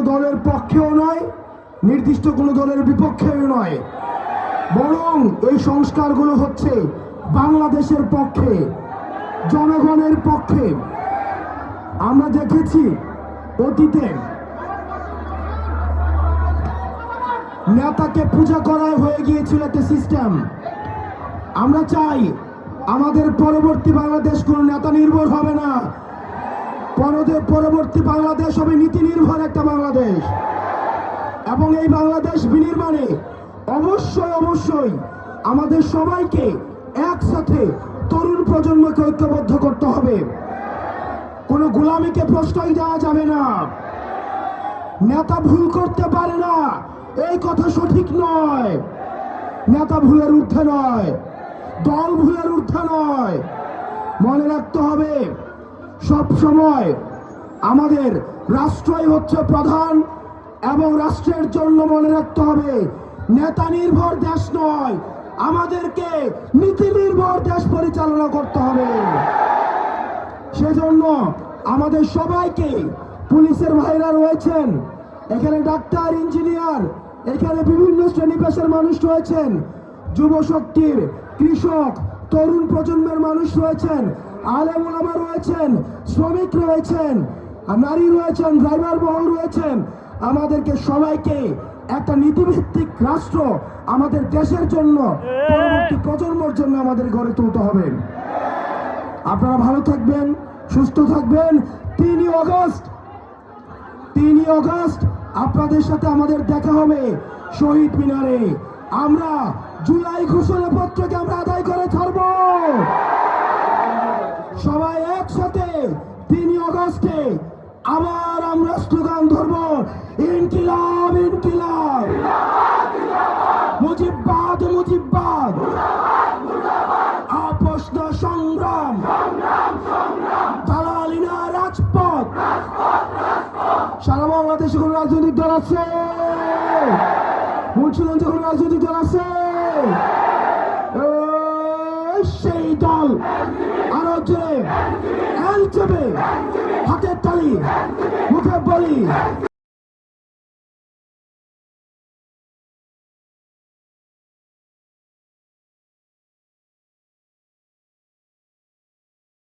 দলের পক্ষেও নয়, নির্দিষ্ট কোনো দলের বিপক্ষেও নয়, বরং এই সংস্কারগুলো হচ্ছে বাংলাদেশের পক্ষে, জনগণের পক্ষে। আমরা দেখেছি অতীতে নেতাকে পূজা করা হয়ে গিয়েছিল একটা সিস্টেম। আমরা চাই আমাদের পরবর্তী বাংলাদেশ কোনো নেতা নির্ভর হবে না, পরবর্তী বাংলাদেশ হবে নীতি নির্ভর একটা বাংলাদেশ। এবং এই বাংলাদেশ বিনির্মাণে অবশ্যই আমাদের সবাইকে একসাথে তরুণ প্রজন্মকে ঐক্যবদ্ধ করতে হবে। কোনো গোলামিকে প্রশ্রয় দেওয়া যাবে না। নেতা ভুল করতে পারে না, এই কথা সঠিক নয়। নেতা ভুলের ঊর্ধ্বে নয়, দল ভুলের ঊর্ধ্বে নয়। মনে রাখতে হবে সব সময় আমাদের রাষ্ট্রই হচ্ছে প্রধান, এবং রাষ্ট্রের জন্য মনে রাখতে হবে নেতা নির্ভর দেশ নয়, আমাদেরকে নীতি নির্ভর দেশ পরিচালনা করতে হবে। সেজন্য আমাদের সবাইকে, পুলিশের ভাইরা রয়েছেন এখানে, ডাক্তার, ইঞ্জিনিয়ার, এখানে বিভিন্ন শ্রেণী পেশার মানুষ রয়েছেন, যুব শক্তির, কৃষক, তরুণ প্রজন্মের মানুষ রয়েছেন, আলেম ওলামা রয়েছেন, শ্রমিক রয়েছেন, নারী রয়েছেন, ড্রাইভার মহল রয়েছেন। আমাদেরকে সবাইকে একটা নীতিভিত্তিক রাষ্ট্র আমাদের দেশের জন্য, পরবর্তী প্রজন্মের জন্য আমাদের গড়ে তুলতে হবে। আপনারা ভালো থাকবেন, সুস্থ থাকবেন। 3 আগস্ট আপনাদের সাথে আমাদের দেখা হবে শহীদ মিনারে। আমরা জুলাই ঘোষণাপত্রকে আমরা আদায় করে ছাড়ব। সবাই একসাথে 3 আগস্টে আবার আমরা স্লোগান ধরব, ইনকিলাব ইনকিলাব, মুজিববাদ মুজিববাদ, আপোষ না সংগ্রাম, দালালি না রাজপথ। সারা বাংলাদেশে কোন রাজনৈতিক দল আছে? মুন্সিগঞ্জে কোন রাজনৈতিক দল আছে? সেই দল আরো জোরে, হাতের তালি, মুখে বলি।